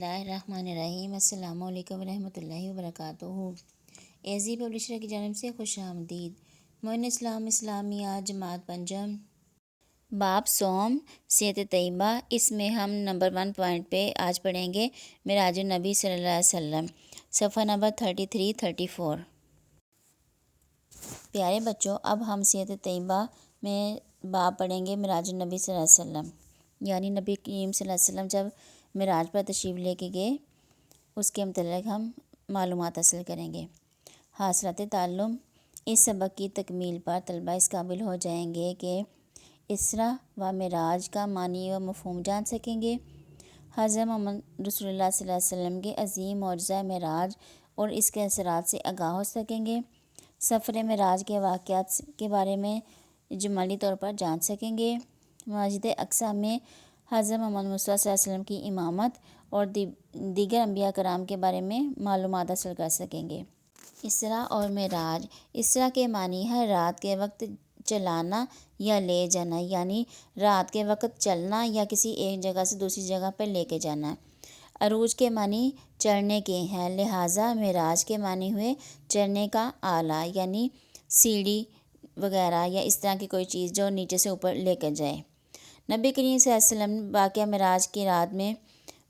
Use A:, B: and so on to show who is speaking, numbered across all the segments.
A: اللہ الرحمن الرحیم۔ السلام علیکم ورحمۃ اللہ وبرکاتہ۔ ایزی پبلشر کی جانب سے خوش آمدید۔ معین اسلام اسلامیہ جماعت پنجم، باب صوم صحت طیبہ، اس میں ہم نمبر 1 پوائنٹ پہ آج پڑھیں گے معراج النبی صلی اللہ علیہ وسلم، صفحہ نمبر 33-34۔ پیارے بچوں، اب ہم صحت طیبہ میں باب پڑھیں گے معراج النبی صلی اللہ علیہ وسلم، یعنی نبی کریم صلی اللہ علیہ وسلم جب معراج پر تشریف لے کے گئے، اس کے متعلق ہم معلومات حاصل کریں گے۔ حاصلات تعلم، اس سبق کی تکمیل پر طلبہ اس قابل ہو جائیں گے کہ اسراء و معراج کا معنی و مفہوم جان سکیں گے، حضرت محمد رسول اللہ صلی اللہ علیہ وسلم کے عظیم معجزہ معراج اور اس کے اثرات سے آگاہ ہو سکیں گے، سفر معراج کے واقعات کے بارے میں اجمالی طور پر جان سکیں گے، مسجد اقصی میں حضرت محمد مصطفیٰ صلی اللہ علیہ وسلم کی امامت اور دیگر انبیاء کرام کے بارے میں معلومات حاصل کر سکیں گے۔ اسراء اور معراج، اسراء کے معنی ہے رات کے وقت چلانا یا لے جانا، یعنی رات کے وقت چلنا یا کسی ایک جگہ سے دوسری جگہ پر لے کے جانا۔ عروج کے معنی چڑھنے کے ہیں، لہٰذا معراج کے معنی ہوئے چڑھنے کا آلہ، یعنی سیڑھی وغیرہ یا اس طرح کی کوئی چیز جو نیچے سے اوپر لے کر جائے۔ نبی کریم صلی اللہ علیہ وسلم واقعہ معراج کی رات میں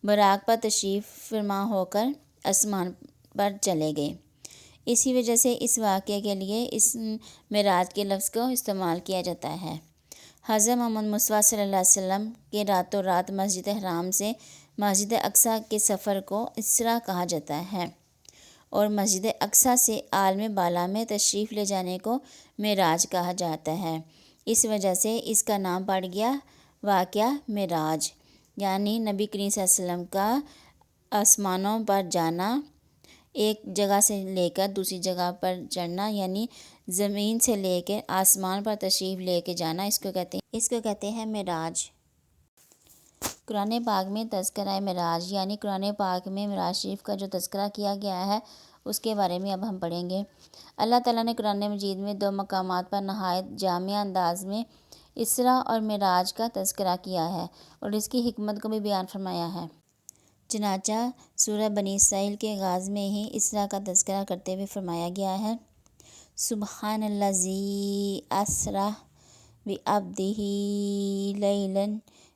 A: براق پر تشریف فرما ہو کر آسمان پر چلے گئے، اسی وجہ سے اس واقعے کے لیے اس معراج کے لفظ کو استعمال کیا جاتا ہے۔ حضرت محمد مصطفیٰ صلی اللہ علیہ وسلم کے راتوں رات مسجد حرام سے مسجد اقصی کے سفر کو اسراء کہا جاتا ہے، اور مسجد اقصی سے عالم بالا میں تشریف لے جانے کو معراج کہا جاتا ہے۔ اس وجہ سے اس کا نام پڑ گیا واقعہ معراج، یعنی نبی کریم صلی اللہ علیہ وسلم کا آسمانوں پر جانا، ایک جگہ سے لے کر دوسری جگہ پر چڑھنا، یعنی زمین سے لے کے آسمان پر تشریف لے کے جانا، اس کو کہتے ہیں معراج۔ قرآن پاک میں تذکرہ معراج، یعنی قرآن پاک میں معراج شریف کا جو تذکرہ کیا گیا ہے اس کے بارے میں اب ہم پڑھیں گے۔ اللہ تعالیٰ نے قرآن مجید میں 2 مقامات پر نہایت جامع انداز میں اسراء اور معراج کا تذکرہ کیا ہے اور اس کی حکمت کو بھی بیان فرمایا ہے۔ چنانچہ سورہ بنی اسرائیل کے آغاز میں ہی اسراء کا تذکرہ کرتے ہوئے فرمایا گیا ہے، سبحان الذی اسریٰ بعبدہ لیلا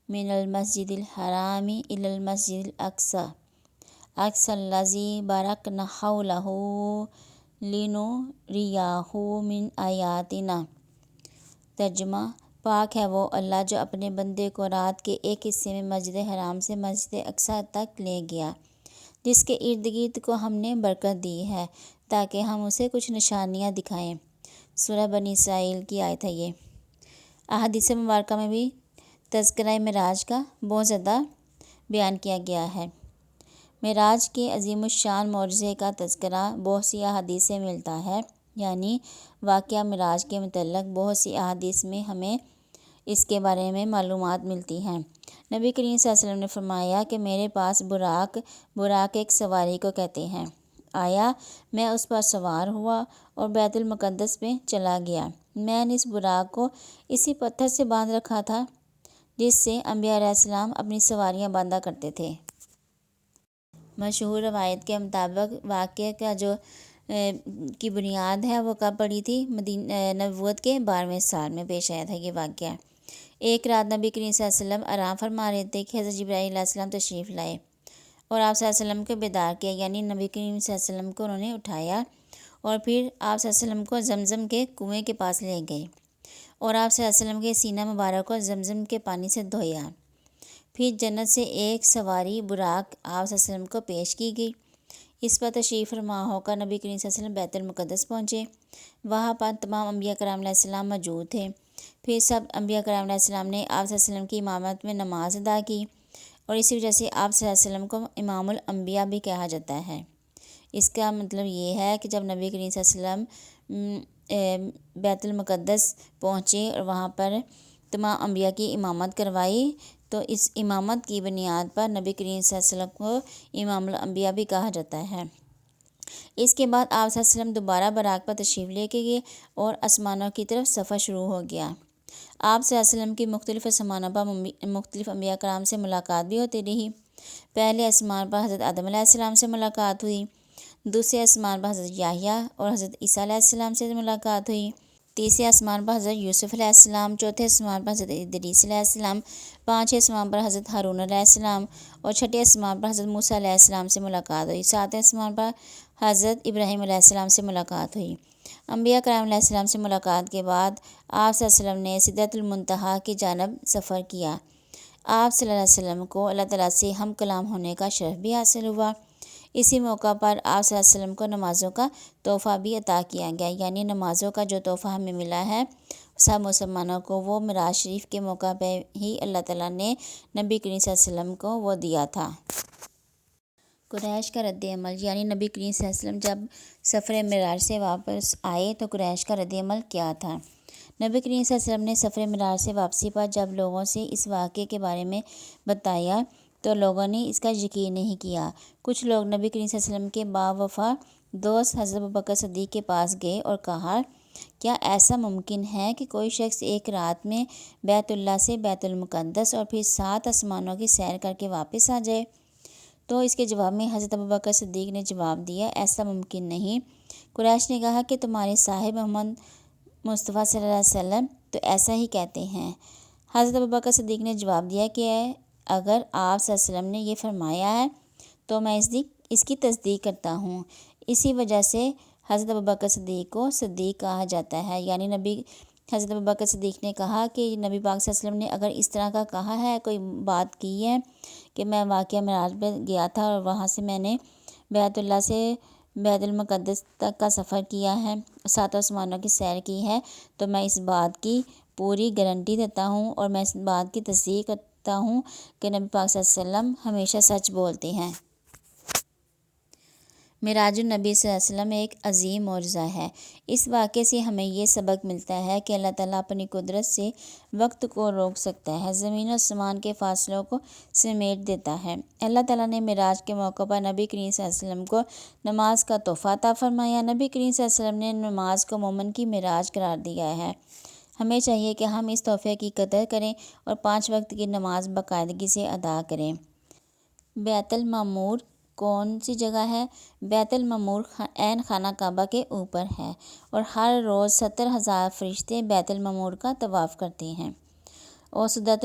A: من المسجد الحرام الی المسجد الاقصی الذی بارکنا حولہ لنریہ من آیاتنا۔ ترجمہ، پاک ہے وہ اللہ جو اپنے بندے کو رات کے ایک حصے میں مسجد حرام سے مسجد اقصی تک لے گیا، جس کے ارد گرد کو ہم نے برکت دی ہے تاکہ ہم اسے کچھ نشانیاں دکھائیں۔ سورہ بنی اسرائیل کی آیت ہے یہ۔ احادیث مبارکہ میں بھی تذکرہ معراج کا بہت زیادہ بیان کیا گیا ہے۔ معراج کے عظیم الشان معجزے کا تذکرہ بہت سی احادیث سے ملتا ہے، یعنی واقعہ معراج کے متعلق بہت سی احادیث میں ہمیں اس کے بارے میں معلومات ملتی ہیں۔ نبی کریم صلی اللہ علیہ وسلم نے فرمایا کہ میرے پاس براق ایک سواری کو کہتے ہیں، آیا میں اس پر سوار ہوا اور بیت المقدس میں چلا گیا۔ میں نے اس براق کو اسی پتھر سے باندھ رکھا تھا جس سے انبیاء علیہ السلام اپنی سواریاں باندھا کرتے تھے۔ مشہور روایت کے مطابق واقعے کا جو کی بنیاد ہے وہ کب پڑی تھی؟ نبوت کے 12ویں سال میں پیش آیا تھا یہ واقعہ۔ ایک رات نبی کریم صلی اللہ علیہ وسلم آرام فرما رہے تھے کہ حضرت جبرائیل علیہ السلام تشریف لائے اور آپ صلی اللہ علیہ وسلم کو بیدار کیا، یعنی نبی کریم صلی اللہ علیہ وسلم کو انہوں نے اٹھایا اور پھر آپ صلی اللہ علیہ وسلم کو زمزم کے کنویں کے پاس لے گئے اور آپ صلی اللہ علیہ وسلم کے سینہ مبارک کو زمزم کے پانی سے دھویا۔ پھر جنت سے ایک سواری براق آپ صلی اللہ علیہ وسلم کو پیش کی گئی، اس پر تشریف فرما ہو کر نبی کریم صلی اللہ علیہ وسلم بیت المقدس پہنچے۔ وہاں پر تمام انبیاء کرام علیہ السلام موجود تھے۔ پھر سب انبیاء کرام علیہ السلام نے آپ صلی اللہ علیہ وسلم کی امامت میں نماز ادا کی اور اسی وجہ سے آپ صلی اللہ علیہ وسلم کو امام الانبیاء بھی کہا جاتا ہے۔ اس کا مطلب یہ ہے کہ جب نبی کریم صلی اللہ علیہ وسلم بیت المقدس پہنچے اور وہاں پر تمام انبیاء کی امامت کروائی تو اس امامت کی بنیاد پر نبی کریم صلی اللہ علیہ وسلم کو امام الانبیاء بھی کہا جاتا ہے۔ اس کے بعد آپ صلی اللہ علیہ وسلم دوبارہ براق پر تشریف لے کے گئے اور آسمانوں کی طرف سفر شروع ہو گیا۔ آپ صلی اللہ علیہ وسلم کی مختلف آسمانوں پر مختلف انبیاء کرام سے ملاقات بھی ہوتی رہی۔ پہلے آسمان پر حضرت آدم علیہ السلام سے ملاقات ہوئی، دوسرے آسمان پر حضرت یحییٰ اور حضرت عیسیٰ علیہ السلام سے ملاقات ہوئی، تیسرے آسمان پر حضرت یوسف علیہ السلام، چوتھے آسمان پر حضرت ادریس علیہ السلام، پانچویں آسمان پر حضرت ہارون علیہ السلام اور چھٹے آسمان پر حضرت موسیٰ علیہ السلام سے ملاقات ہوئی، ساتویں آسمان پر حضرت ابراہیم علیہ السلام سے ملاقات ہوئی۔ انبیاء کرام علیہ السلام سے ملاقات کے بعد آپ صلی اللہ علیہ وسلم نے سدرۃ المنتہا کی جانب سفر کیا۔ آپ صلی اللہ علیہ وسلم کو اللہ تعالیٰ سے ہم کلام ہونے کا شرف بھی حاصل ہوا۔ اسی موقع پر آپ صلی اللہ علیہ وسلم کو نمازوں کا تحفہ بھی عطا کیا گیا، یعنی نمازوں کا جو تحفہ ہمیں ملا ہے سب مسلمانوں کو، وہ معراج شریف کے موقع پہ ہی اللہ تعالیٰ نے نبی کریم صلی اللہ علیہ وسلم کو وہ دیا تھا۔ قریش کا رد عمل، یعنی نبی کریم صلی اللہ علیہ وسلم جب سفر معراج سے واپس آئے تو قریش کا رد عمل کیا تھا؟ نبی کریم صلی اللہ علیہ وسلم نے سفر معراج سے واپسی پر جب لوگوں سے اس واقعے کے بارے میں بتایا تو لوگوں نے اس کا یقین نہیں کیا۔ کچھ لوگ نبی کریم صلی اللہ علیہ وسلم کے باوفا دوست حضرت ابوبکر صدیق کے پاس گئے اور کہا، کیا ایسا ممکن ہے کہ کوئی شخص ایک رات میں بیت اللہ سے بیت المقدس اور پھر 7 آسمانوں کی سیر کر کے واپس آ جائے؟ تو اس کے جواب میں حضرت ابوبکر صدیق نے جواب دیا، ایسا ممکن نہیں۔ قریش نے کہا کہ تمہارے صاحب محمد مصطفیٰ صلی اللہ علیہ وسلم تو ایسا ہی کہتے ہیں۔ حضرت ابوبکر صدیق نے جواب دیا کہ اگر آپ صلی اللہ علیہ وسلم نے یہ فرمایا ہے تو میں اس کی تصدیق کرتا ہوں۔ اسی وجہ سے حضرت ابوبکر صدیق کو صدیق کہا جاتا ہے، یعنی حضرت ابوبکر صدیق نے کہا کہ نبی پاک صلی اللہ علیہ وسلم نے اگر اس طرح کا کہا ہے، کوئی بات کی ہے کہ میں واقعہ معراج پہ گیا تھا اور وہاں سے میں نے بیت اللہ سے بیت المقدس تک کا سفر کیا ہے، 7 آسمانوں کی سیر کی ہے، تو میں اس بات کی پوری گارنٹی دیتا ہوں اور میں اس بات کی تصدیق کرتا ہوں کہ نبی پاک صلی اللہ علیہ وسلم ہمیشہ سچ بولتے ہیں۔ معراج النبی صلی اللہ علیہ وسلم ایک عظیم معجزہ ہے۔ اس واقعے سے ہمیں یہ سبق ملتا ہے کہ اللہ تعالیٰ اپنی قدرت سے وقت کو روک سکتا ہے، زمین و آسمان کے فاصلوں کو سمیٹ دیتا ہے۔ اللہ تعالیٰ نے معراج کے موقع پر نبی کریم صلی اللہ علیہ وسلم کو نماز کا تحفہ عطا فرمایا۔ نبی کریم صلی اللہ علیہ وسلم نے نماز کو مومن کی معراج قرار دیا ہے۔ ہمیں چاہیے کہ ہم اس تحفے کی قدر کریں اور 5 وقت کی نماز باقاعدگی سے ادا کریں۔ بیت المعمور کون سی جگہ ہے؟ بیت المعمور عین خانہ کعبہ کے اوپر ہے اور ہر روز 70,000 فرشتے بیت المعمور کا طواف کرتے ہیں۔ اور سدرۃ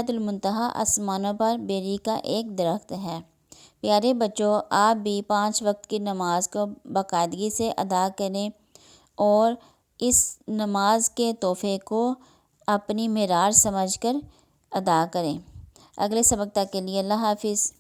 A: المنتہا آسمانوں پر بیری کا ایک درخت ہے۔ پیارے بچوں، آپ بھی 5 وقت کی نماز کو باقاعدگی سے ادا کریں اور اس نماز کے تحفے کو اپنی معراج سمجھ کر ادا کریں۔ اگلے سبق تک کے لیے اللہ حافظ۔